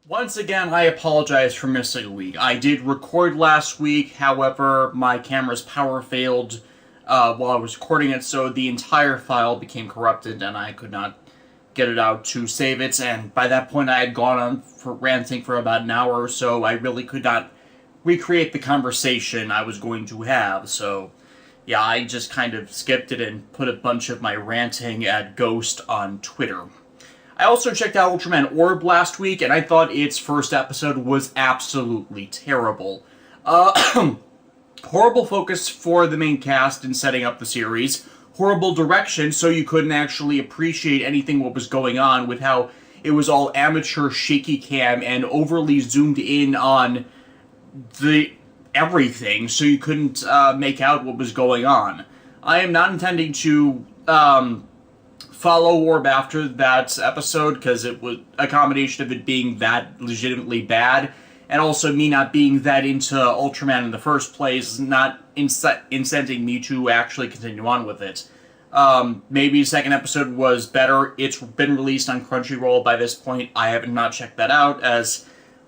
Once again, I apologize for missing a week. I did record last week, however, my camera's power failed while I was recording it, so the entire file became corrupted and I could not get it out to save it, and by that point I had gone on for ranting for about an hour or so. I really could not recreate the conversation I was going to have, so yeah, I just kind of skipped it and put a bunch of my ranting at Ghost on Twitter. I also checked out Ultraman Orb last week, and I thought its first episode was absolutely terrible. Horrible focus for the main cast in setting up the series. Horrible direction, so you couldn't actually appreciate anything what was going on with how it was all amateur shaky cam and overly zoomed in on the everything, so you couldn't make out what was going on. I am not intending to follow Orb after that episode, because it was a combination of it being that legitimately bad, and also me not being that into Ultraman in the first place, not incenting me to actually continue on with it. Maybe the second episode was better. It's been released on Crunchyroll by this point. I have not checked that out, as,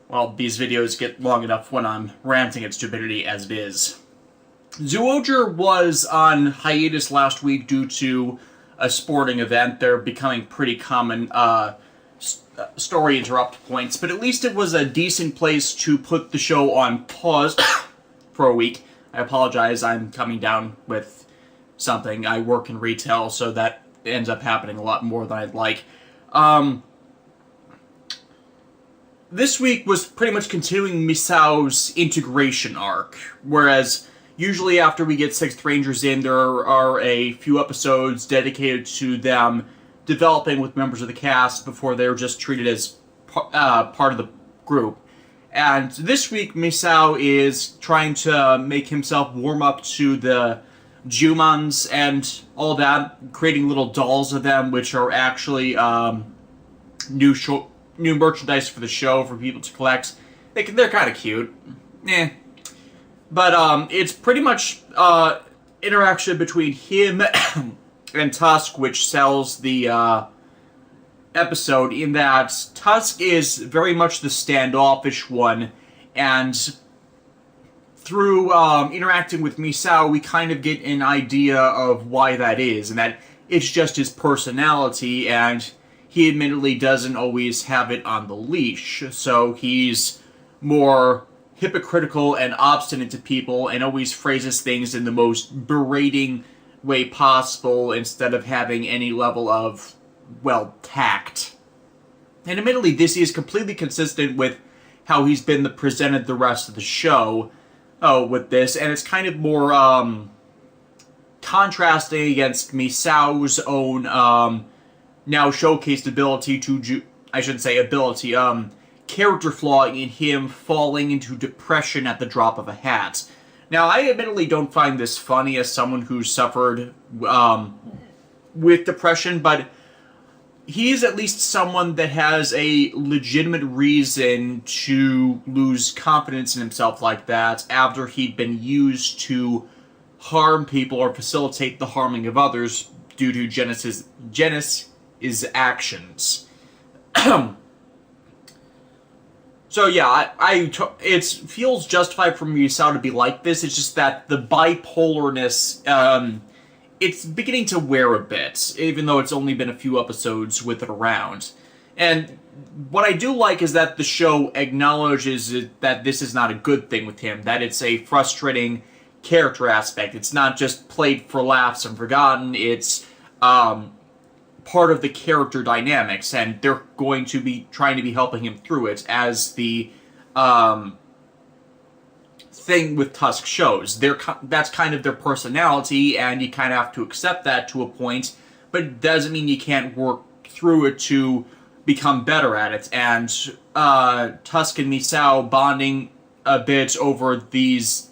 well, these videos get long enough when I'm ranting at stupidity as it is. Zyuohger was on hiatus last week due to a sporting event. They're becoming pretty common story interrupt points, but at least it was a decent place to put the show on pause for a week. I apologize, I'm coming down with something. I work in retail, so that ends up happening a lot more than I'd like. This week was pretty much continuing Misao's integration arc, whereas usually after we get Sixth Rangers in, there are a few episodes dedicated to them developing with members of the cast before they're just treated as part of the group. And this week, Misao is trying to make himself warm up to the Jumans and all that, creating little dolls of them, which are actually new merchandise for the show for people to collect. They're kind of cute. But it's pretty much interaction between him and Tusk, which sells the episode, in that Tusk is very much the standoffish one, and through interacting with Misao, we kind of get an idea of why that is, and that it's just his personality, and he admittedly doesn't always have it on the leash, so he's more hypocritical and obstinate to people and always phrases things in the most berating way possible instead of having any level of, well, tact. And admittedly, this is completely consistent with how he's been presented the rest of the show with this, and it's kind of more contrasting against Misao's own now showcased ability to, character flaw in him falling into depression at the drop of a hat. Now, I admittedly don't find this funny as someone who's suffered with depression, but he's at least someone that has a legitimate reason to lose confidence in himself like that after he'd been used to harm people or facilitate the harming of others due to Genis's actions. So yeah, it feels justified for Misao to be like this. It's just that the bipolarness, it's beginning to wear a bit, even though it's only been a few episodes with it around. And what I do like is that the show acknowledges that this is not a good thing with him, that it's a frustrating character aspect. It's not just played for laughs and forgotten, it's part of the character dynamics, and they're going to be trying to be helping him through it, as the thing with Tusk shows. That's kind of their personality, and you kind of have to accept that to a point, but it doesn't mean you can't work through it to become better at it. And Tusk and Misao bonding a bit over this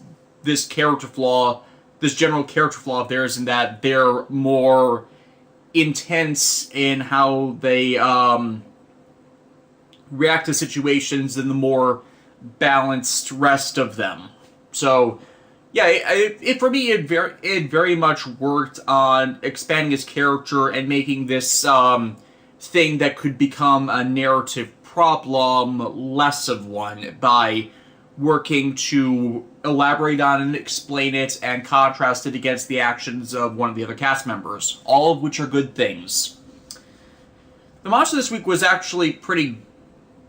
character flaw, this general character flaw of theirs, in that they're more intense in how they react to situations than the more balanced rest of them. So, yeah, for me, it very much worked on expanding his character and making this thing that could become a narrative problem less of one by working to elaborate on and explain it and contrast it against the actions of one of the other cast members, all of which are good things. The monster this week was actually pretty,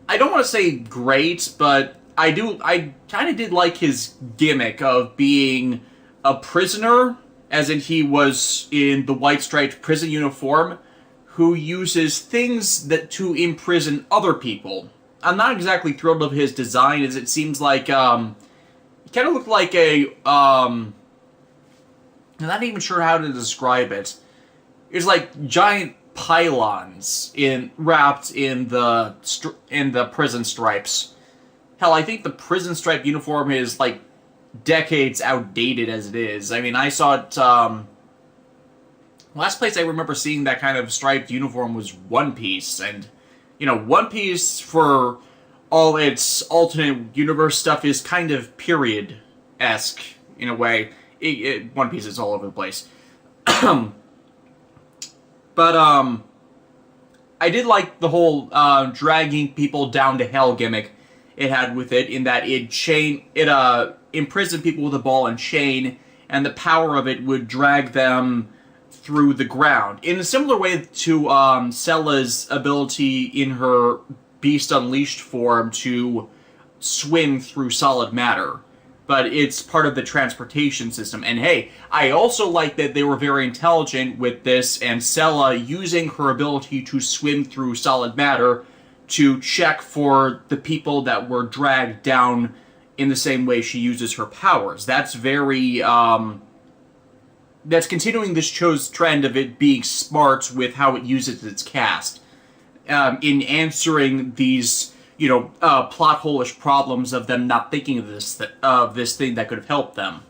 I don't want to say great, but I kind of did like his gimmick of being a prisoner, as in he was in the white-striped prison uniform, who uses things that to imprison other people. I'm not exactly thrilled of his design, as it seems like, he kind of looked like a, I'm not even sure how to describe it. It's like giant pylons wrapped in the prison stripes. Hell, I think the prison stripe uniform is, like, decades outdated as it is. I mean, I saw it, last place I remember seeing that kind of striped uniform was One Piece, and, you know, One Piece, for all its alternate universe stuff, is kind of period-esque, in a way. One Piece is all over the place. But, I did like the whole, dragging people down to hell gimmick it had with it, in that it imprisoned people with a ball and chain, and the power of it would drag them through the ground. In a similar way to Sella's ability in her Beast Unleashed form to swim through solid matter. But it's part of the transportation system. And hey, I also like that they were very intelligent with this, and Sella using her ability to swim through solid matter to check for the people that were dragged down in the same way she uses her powers. That's very, that's continuing this show's trend of it being smart with how it uses its cast. In answering these, you know, plot hole-ish problems of them not thinking of this thing that could have helped them.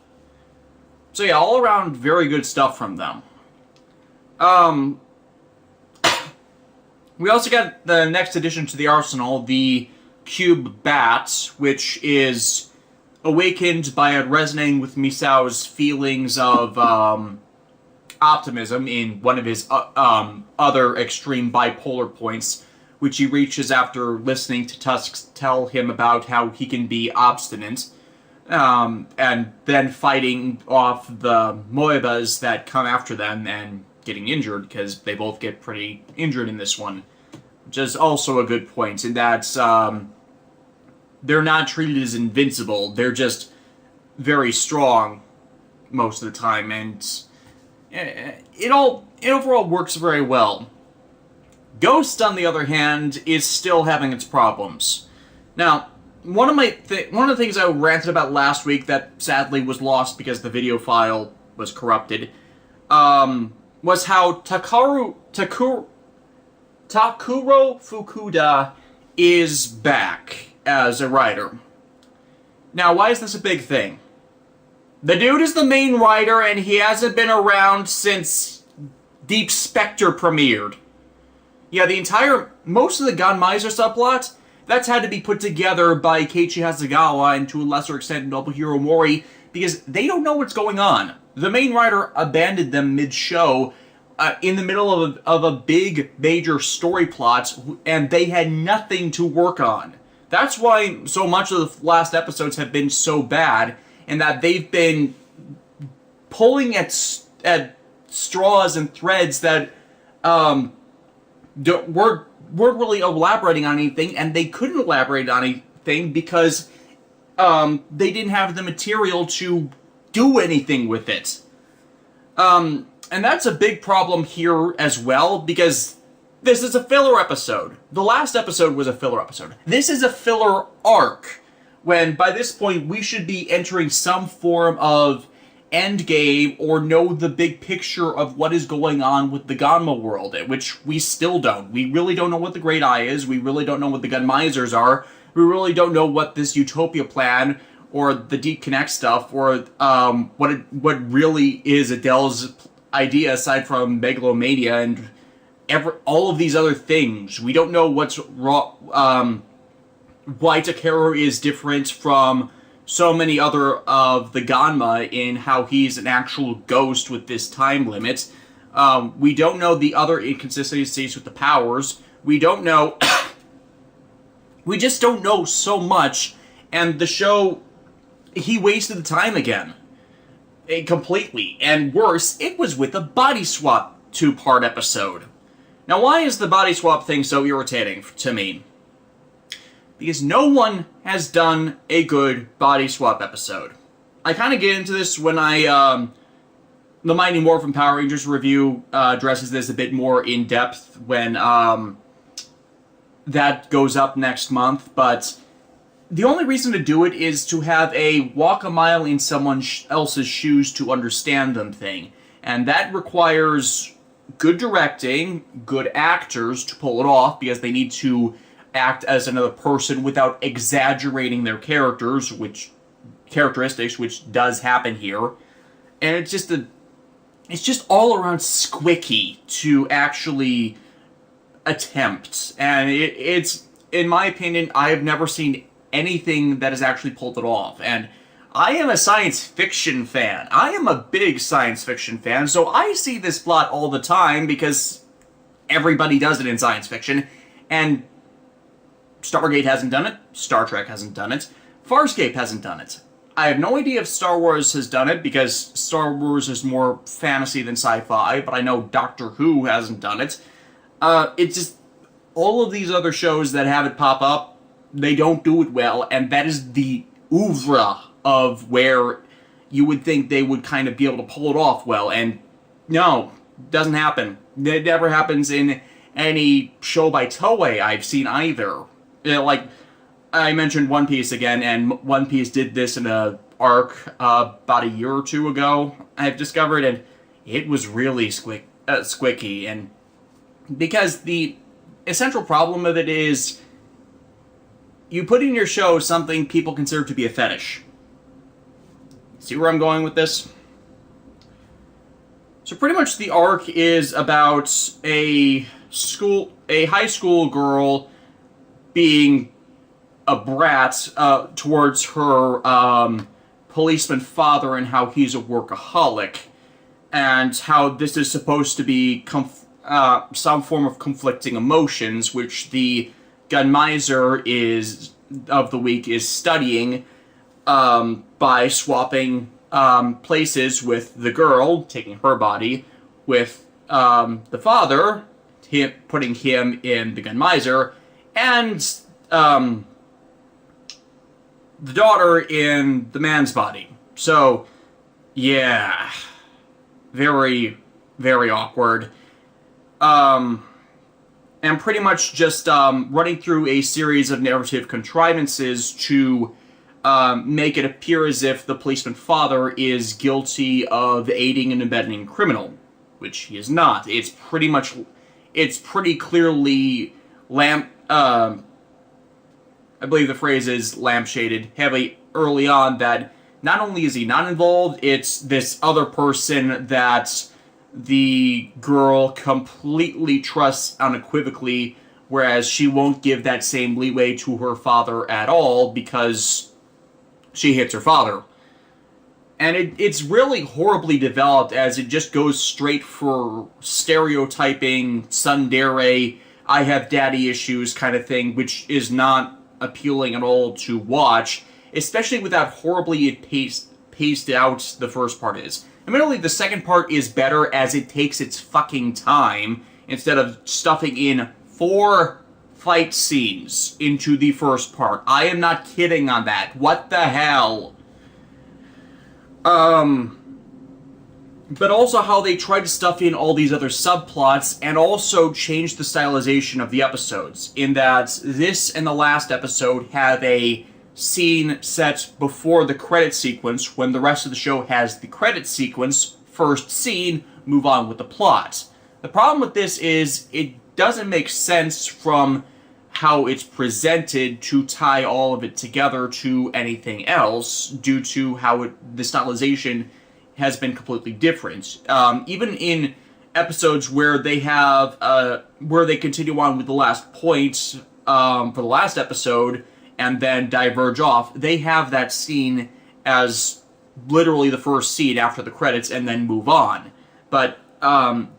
So yeah, all around very good stuff from them. We also got the next addition to the arsenal, the Cube Bat, which is awakened by it resonating with Misao's feelings of optimism in one of his other extreme bipolar points, which he reaches after listening to Tusk tell him about how he can be obstinate, and then fighting off the Moebas that come after them and getting injured, because they both get pretty injured in this one. Which is also a good point, in that they're not treated as invincible, they're just very strong most of the time, and it overall works very well. Ghost, on the other hand, is still having its problems. Now, one of the things I ranted about last week that sadly was lost because the video file was corrupted, was how Takuro Fukuda is back as a writer. Now, why is this a big thing? The dude is the main writer, and he hasn't been around since Deep Spectre premiered. Yeah, most of the Ganmeiser subplot, that's had to be put together by Keiichi Hasegawa and to a lesser extent Nobuhiro Mori, because they don't know what's going on. The main writer abandoned them mid-show, in the middle of a big, major story plot, and they had nothing to work on. That's why so much of the last episodes have been so bad, and that they've been pulling at straws and threads that weren't really elaborating on anything, and they couldn't elaborate on anything because they didn't have the material to do anything with it. And that's a big problem here as well, because this is a filler episode. The last episode was a filler episode. This is a filler arc, when by this point we should be entering some form of endgame or know the big picture of what is going on with the Ganma world, which we still don't. We really don't know what the Great Eye is, we really don't know what the Gunmeisers are, we really don't know what this Utopia plan or the Deep Connect stuff, or what really is Adele's idea aside from megalomania and all of these other things. We don't know what's wrong, why Takeru is different from so many other of the Ganma in how he's an actual ghost with this time limit. We don't know the other inconsistencies with the powers. We don't know We just don't know so much, and the show, he wasted the time again. Completely. And worse, it was with a body swap 2-part episode. Now, why is the body swap thing so irritating to me? Because no one has done a good body swap episode. I kind of get into this when the Mighty Morphin Power Rangers review addresses this a bit more in depth when that goes up next month, but the only reason to do it is to have a walk a mile in someone else's shoes to understand them thing. And that requires good directing, good actors to pull it off, because they need to act as another person without exaggerating their characteristics, which does happen here. And it's just all around squicky to actually attempt. And it's, in my opinion, I have never seen anything that has actually pulled it off. And I am a science fiction fan. I am a big science fiction fan, so I see this plot all the time because everybody does it in science fiction. And Stargate hasn't done it. Star Trek hasn't done it. Farscape hasn't done it. I have no idea if Star Wars has done it, because Star Wars is more fantasy than sci-fi, but I know Doctor Who hasn't done it. It's just, all of these other shows that have it pop up, they don't do it well, and that is the oeuvre of where you would think they would kind of be able to pull it off well, and no, doesn't happen. It never happens in any show by Toei I've seen either. Like, I mentioned One Piece again, and One Piece did this in an arc about a year or two ago, I've discovered, and it was really squicky, and because the essential problem of it is you put in your show something people consider to be a fetish. See where I'm going with this? So pretty much the arc is about a high school girl being a brat towards her policeman father, and how he's a workaholic, and how this is supposed to be some form of conflicting emotions, which the Gunmiser of the week is studying by swapping places with the girl, taking her body, with the father, putting him in the Gunmiser, and the daughter in the man's body. So, yeah, very, very awkward. And pretty much just running through a series of narrative contrivances to make it appear as if the policeman father is guilty of aiding and abetting a criminal, which he is not. It's pretty clearly I believe the phrase is lampshaded heavily early on that not only is he not involved, it's this other person that the girl completely trusts unequivocally, whereas she won't give that same leeway to her father at all because she hits her father. And it's really horribly developed, as it just goes straight for stereotyping tsundere, I have daddy issues kind of thing, which is not appealing at all to watch, especially with how horribly it paced out the first part is. Admittedly, the second part is better as it takes its fucking time, instead of stuffing in 4 fight scenes into the first part. I am not kidding on that. What the hell? But also how they tried to stuff in all these other subplots, and also change the stylization of the episodes, in that this and the last episode have a scene set before the credit sequence, when the rest of the show has the credit sequence, first scene, move on with the plot. The problem with this is it doesn't make sense from how it's presented to tie all of it together to anything else, due to how the stylization has been completely different. Even in episodes where they have where they continue on with the last point for the last episode and then diverge off, they have that scene as literally the first scene after the credits and then move on. But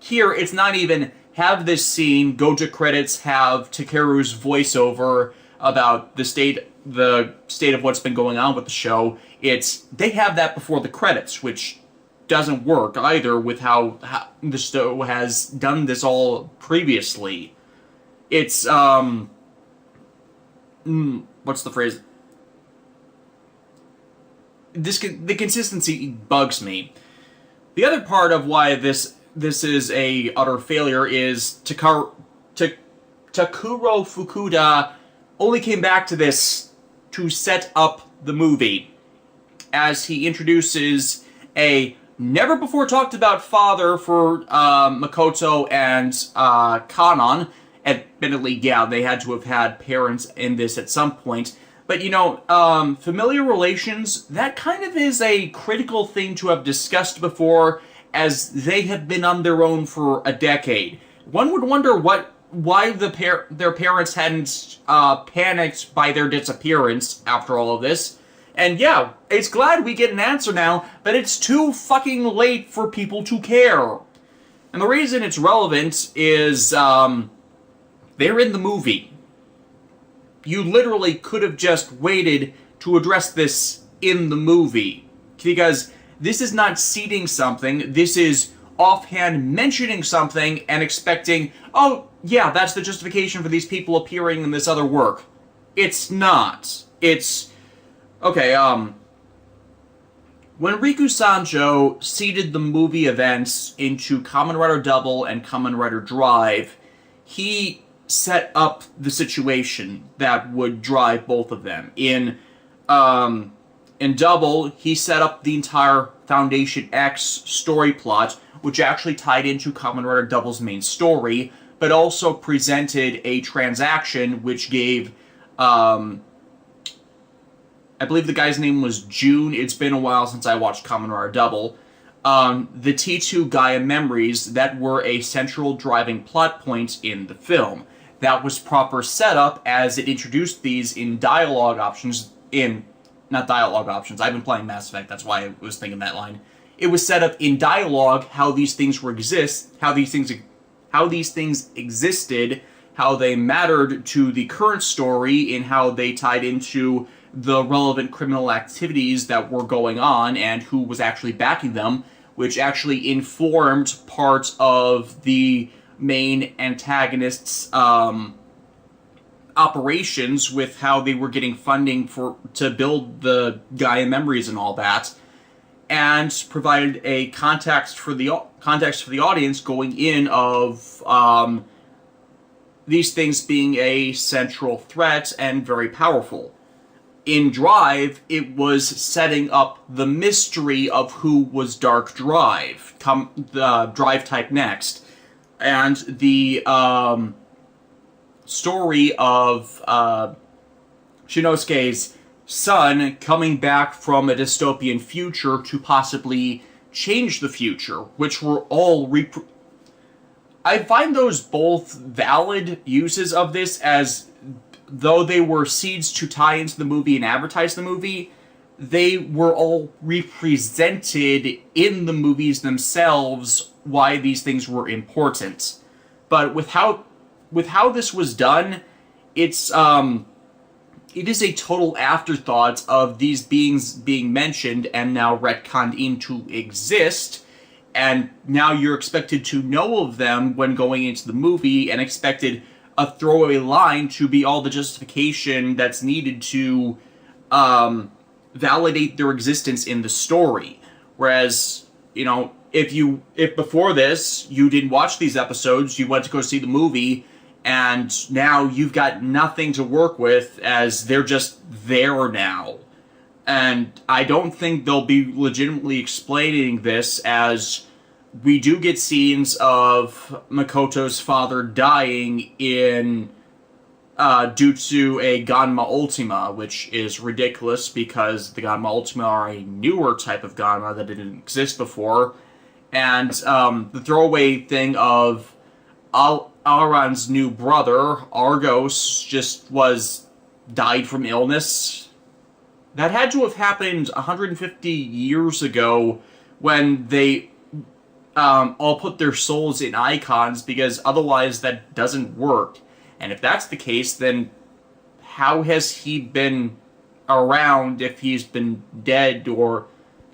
here, it's not even have this scene, go to credits, have Takeru's voiceover, about the state of what's been going on with the show. They have that before the credits, which doesn't work either with how the show has done this all previously. It's what's the phrase? The consistency bugs me. The other part of why this is a utter failure is Takuro Fukuda only came back to this to set up the movie, as he introduces a never before talked about father for Makoto and Kanon. Admittedly, yeah, they had to have had parents in this at some point. But, familiar relations, that kind of is a critical thing to have discussed before, as they have been on their own for a decade. One would wonder why their parents hadn't panicked by their disappearance after all of this. And yeah, it's glad we get an answer now, but it's too fucking late for people to care. And the reason it's relevant is, they're in the movie. You literally could have just waited to address this in the movie. Because this is not seeding something, this is offhand mentioning something and expecting, oh, yeah, that's the justification for these people appearing in this other work. It's not. It's... Okay, when Riku Sanjo seeded the movie events into Kamen Rider Double and Kamen Rider Drive, he set up the situation that would drive both of them. In Double, he set up the entire Foundation X story plot, which actually tied into Kamen Rider Double's main story, but also presented a transaction which gave, I believe the guy's name was June. It's been a while since I watched Kamen Rider Double. The T2 Gaia memories that were a central driving plot point in the film. That was proper setup, as it introduced these in dialogue options, not dialogue options, I've been playing Mass Effect, that's why I was thinking that line. It was set up in dialogue, how these things how these things existed, how they mattered to the current story, and how they tied into the relevant criminal activities that were going on, and who was actually backing them, which actually informed part of the main antagonists' operations with how they were getting funding to build the Gaia memories and all that, and provided a context for the audience going in of these things being a central threat and very powerful. In Drive, it was setting up the mystery of who was Dark Drive, the Drive type next. And the story of Shinosuke's son coming back from a dystopian future to possibly change the future, which were all I find those both valid uses of this, as though they were seeds to tie into the movie and advertise the movie, they were all represented in the movies themselves why these things were important. But with how this was done, it is a total afterthought of these beings being mentioned and now retconned into exist, and now you're expected to know of them when going into the movie, and expected a throwaway line to be all the justification that's needed to validate their existence in the story. Whereas, if before this you didn't watch these episodes, you went to go see the movie, and now you've got nothing to work with, as they're just there now. And I don't think they'll be legitimately explaining this, as we do get scenes of Makoto's father dying in due to a Ganma Ultima, which is ridiculous because the Ganma Ultima are a newer type of Ganma that didn't exist before. And the throwaway thing of Alaran's new brother, Argos, just died from illness. That had to have happened 150 years ago, when they all put their souls in icons, because otherwise that doesn't work. And if that's the case, then how has he been around if he's been dead, or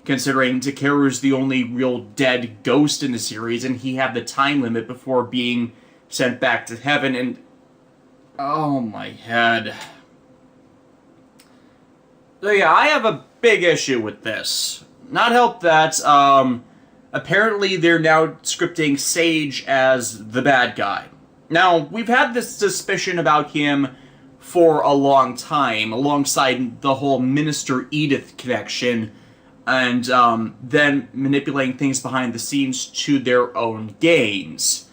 considering Takeru's the only real dead ghost in the series, and he had the time limit before being sent back to heaven, and oh my head. So yeah, I have a big issue with this. Not help that, apparently they're now scripting Sage as the bad guy. Now, we've had this suspicion about him for a long time, alongside the whole Minister Edith connection, and then manipulating things behind the scenes to their own gains.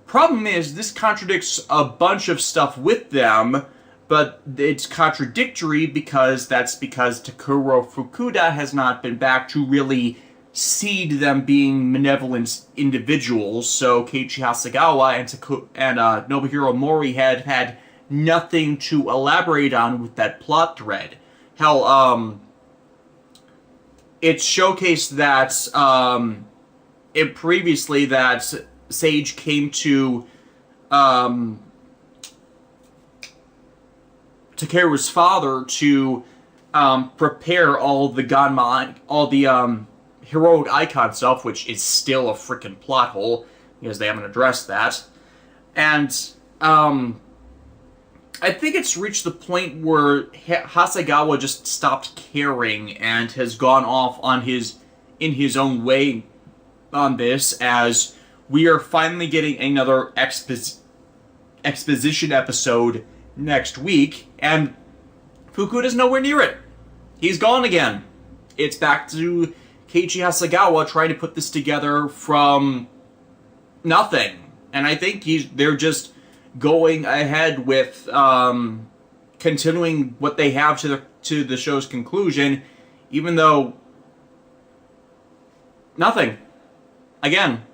Problem is, this contradicts a bunch of stuff with them, but it's contradictory because Takuro Fukuda has not been back to really seed them being malevolent individuals, so Keiichi Hasegawa and Nobuhiro Mori had nothing to elaborate on with that plot thread. Hell, it's showcased that it previously that Sage came to Takeru's father to prepare all the heroic icon stuff, which is still a freaking plot hole because they haven't addressed that. And I think it's reached the point where Hasegawa just stopped caring and has gone off in his own way on this, as we are finally getting another exposition episode next week, and Fukuda's nowhere near it. He's gone again. It's back to Keiichi Hasegawa trying to put this together from nothing. And I think they're just going ahead with continuing what they have to the show's conclusion, even though nothing. Again,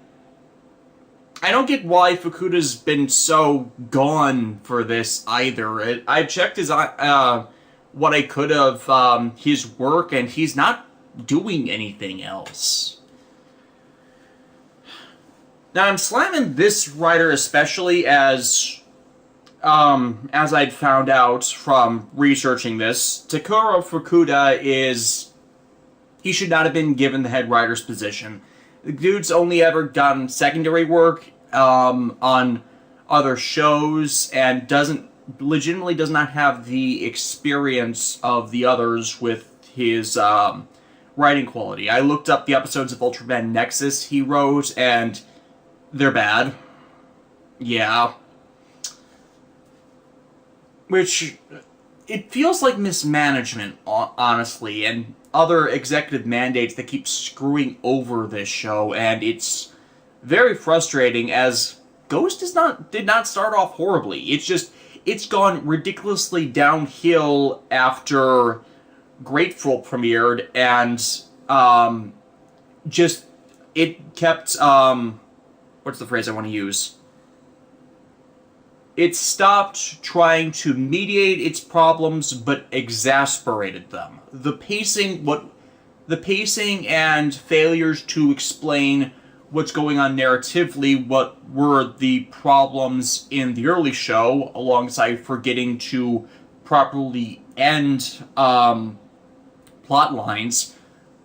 I don't get why Fukuda's been so gone for this either. I've checked his what I could of his work, and he's not doing anything else. Now, I'm slamming this writer especially as I'd found out from researching this, Takuro Fukuda he should not have been given the head writer's position. The dude's only ever gotten secondary work on other shows, and legitimately does not have the experience of the others with his writing quality. I looked up the episodes of Ultraman Nexus he wrote, and they're bad. Yeah. Which, it feels like mismanagement, honestly, and other executive mandates that keep screwing over this show, and it's very frustrating, as Ghost did not start off horribly. It's gone ridiculously downhill after Grateful premiered, and it kept, what's the phrase I want to use? It stopped trying to mediate its problems, but exasperated them. The pacing and failures to explain what's going on narratively, what were the problems in the early show, alongside forgetting to properly end plot lines.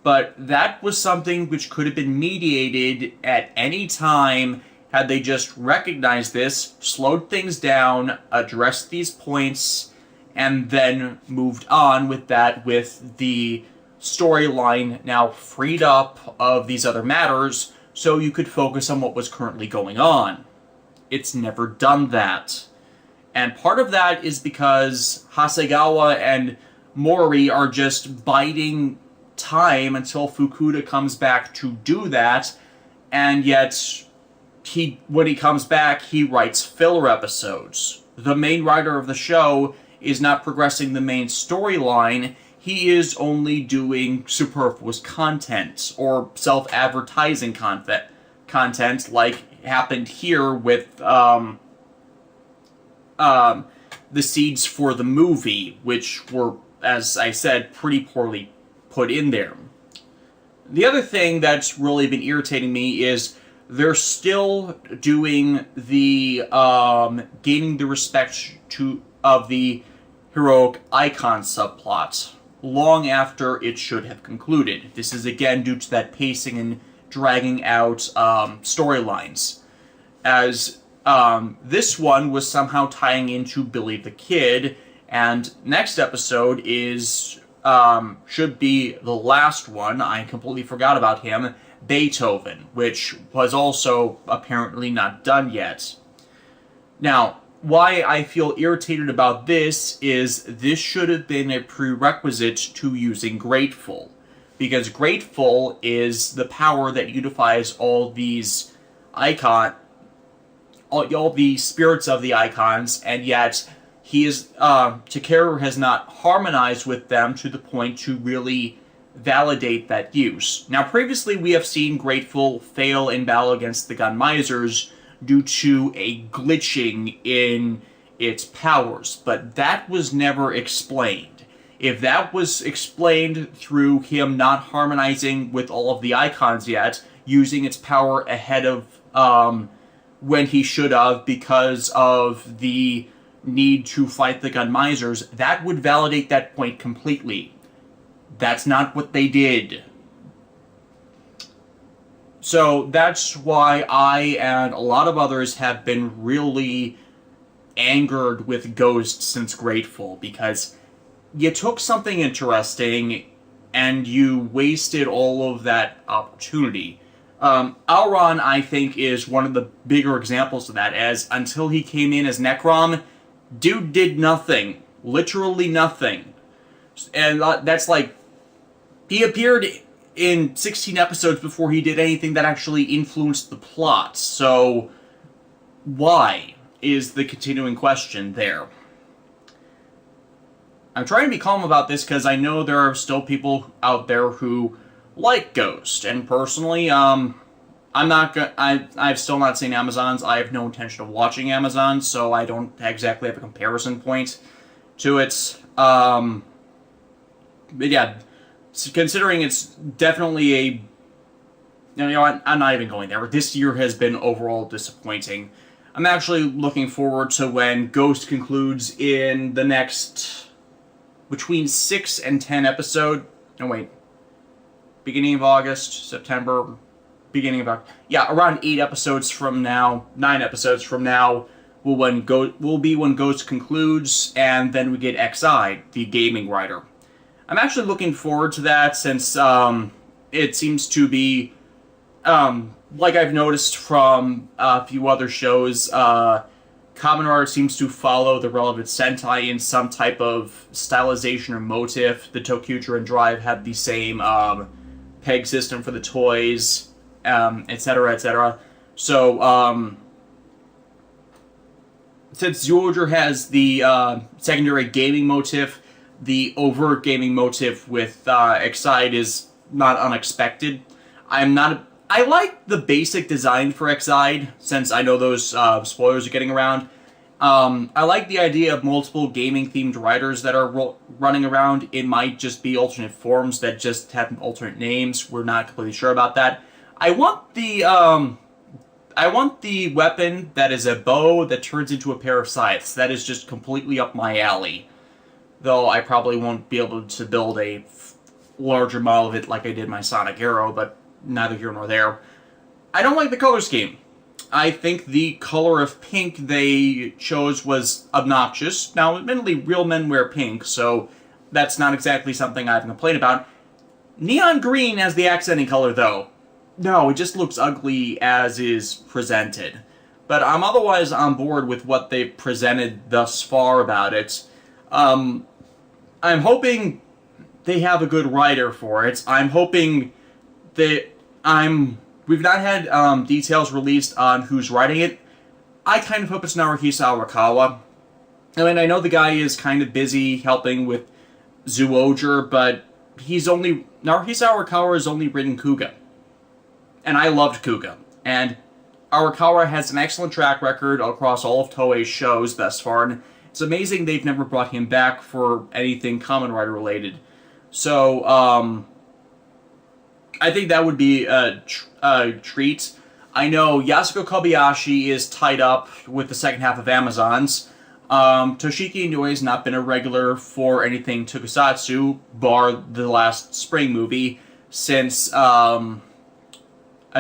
But that was something which could have been mediated at any time had they just recognized this, slowed things down, addressed these points, and then moved on with that, with the storyline now freed up of these other matters, so you could focus on what was currently going on. It's never done that. And part of that is because Hasegawa and Mori are just biding time until Fukuda comes back to do that, and yet when he comes back, he writes filler episodes. The main writer of the show is not progressing the main storyline. He is only doing superfluous content, or self-advertising content, like happened here with the seeds for the movie, which were, as I said, pretty poorly put in there. The other thing that's really been irritating me is they're still doing the gaining the respect of the heroic icon subplot, long after it should have concluded. This is again due to that pacing and dragging out storylines, as this one was somehow tying into Billy the Kid, and next episode is should be the last one. I completely forgot about him, Beethoven, which was also apparently not done yet. Now, why I feel irritated about this is this should have been a prerequisite to using Grateful, because Grateful is the power that unifies all these all the spirits of the icons, and yet Takeru has not harmonized with them to the point to really validate that use. Now, previously we have seen Grateful fail in battle against the Gunmisers due to a glitching in its powers, but that was never explained. If that was explained through him not harmonizing with all of the icons yet, using its power ahead of when he should have because of the need to fight the Gunmisers, that would validate that point completely. That's not what they did. So that's why I and a lot of others have been really angered with Ghost since Grateful, because you took something interesting and you wasted all of that opportunity. Auron, I think, is one of the bigger examples of that, as until he came in as Necrom, dude did nothing. Literally nothing. And that's like, he appeared in 16 episodes before he did anything that actually influenced the plot. So, why is the continuing question there? I'm trying to be calm about this because I know there are still people out there who like Ghost, and personally, I've still not seen Amazons. I have no intention of watching Amazon, so I don't exactly have a comparison point to it. But yeah, considering it's definitely I'm not even going there. This year has been overall disappointing. I'm actually looking forward to when Ghost concludes in the next between 6 and 10 episode. No, wait. Beginning of August, September, beginning of August. Yeah, around 8 episodes from now, 9 episodes from now will be when Ghost concludes, and then we get XI, the gaming writer. I'm actually looking forward to that, since it seems to be, like I've noticed from a few other shows, Kamen Rider seems to follow the relevant Sentai in some type of stylization or motif. The Tokuger and Drive have the same peg system for the toys, etc., etc. So, since Zyuohger has the secondary gaming motif, the overt gaming motif with Excite is not unexpected. I like the basic design for Excite, since I know those spoilers are getting around. I like the idea of multiple gaming-themed writers that are running around. It might just be alternate forms that just have alternate names. We're not completely sure about that. I want the weapon that is a bow that turns into a pair of scythes. That is just completely up my alley. Though I probably won't be able to build a larger model of it like I did my Sonic Arrow, but neither here nor there. I don't like the color scheme. I think the color of pink they chose was obnoxious. Now, admittedly, real men wear pink, so that's not exactly something I have a complaint about. Neon green as the accenting color, though. No, it just looks ugly as is presented. But I'm otherwise on board with what they've presented thus far about it. I'm hoping they have a good writer for it. I'm hoping that we've not had details released on who's writing it. I kind of hope it's Naruhisa Arakawa. I mean, I know the guy is kind of busy helping with Zyuohger, but Naruhisa Arakawa has only written Kuga. And I loved Kuga. And Arakawa has an excellent track record across all of Toei's shows thus far, and it's amazing they've never brought him back for anything Kamen Rider related. So, I think that would be a treat. I know Yasuko Kobayashi is tied up with the second half of Amazons. Toshiki Inoue has not been a regular for anything tokusatsu, bar the last spring movie, since a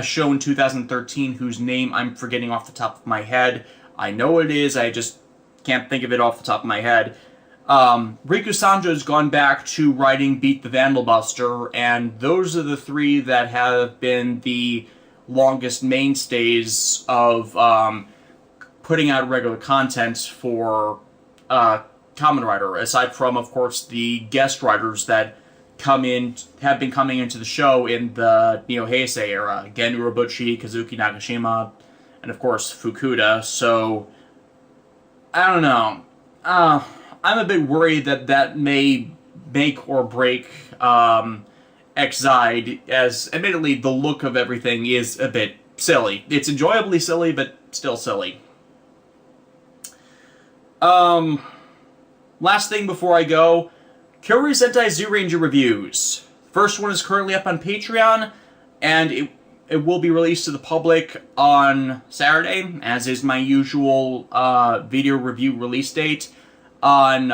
show in 2013 whose name I'm forgetting off the top of my head. I know it is, I just can't think of it off the top of my head. Riku Sanjo has gone back to writing Beat the Vandal Buster, and those are the three that have been the longest mainstays of putting out regular content for Kamen Rider, aside from, of course, the guest writers that have been coming into the show in the Neo Heisei era. Gen Urobuchi, Kazuki Nagashima, and of course Fukuda. So I don't know. I'm a bit worried that may make or break X-Zide, as admittedly the look of everything is a bit silly. It's enjoyably silly, but still silly. Last thing before I go, Kyoryuger Sentai Zyuohger reviews. First one is currently up on Patreon, and it will be released to the public on Saturday, as is my usual video review release date on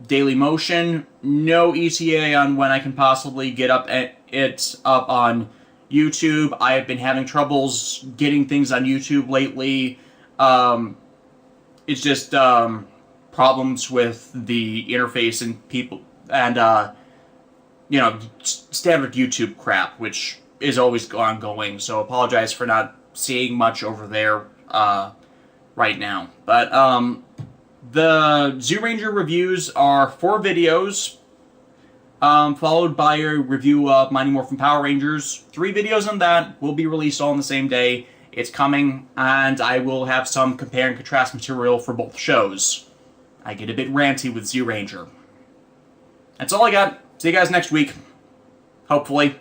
Dailymotion. No ETA on when I can possibly get it up on YouTube. I have been having troubles getting things on YouTube lately. It's just problems with the interface and people, and standard YouTube crap, which is always ongoing. So apologize for not seeing much over there right now. But the Zyuohger reviews are 4 videos, followed by a review of Mighty Morphin Power Rangers. 3 videos on that will be released all on the same day. It's coming, and I will have some compare and contrast material for both shows. I get a bit ranty with Zyuohger. That's all I got. See you guys next week. Hopefully.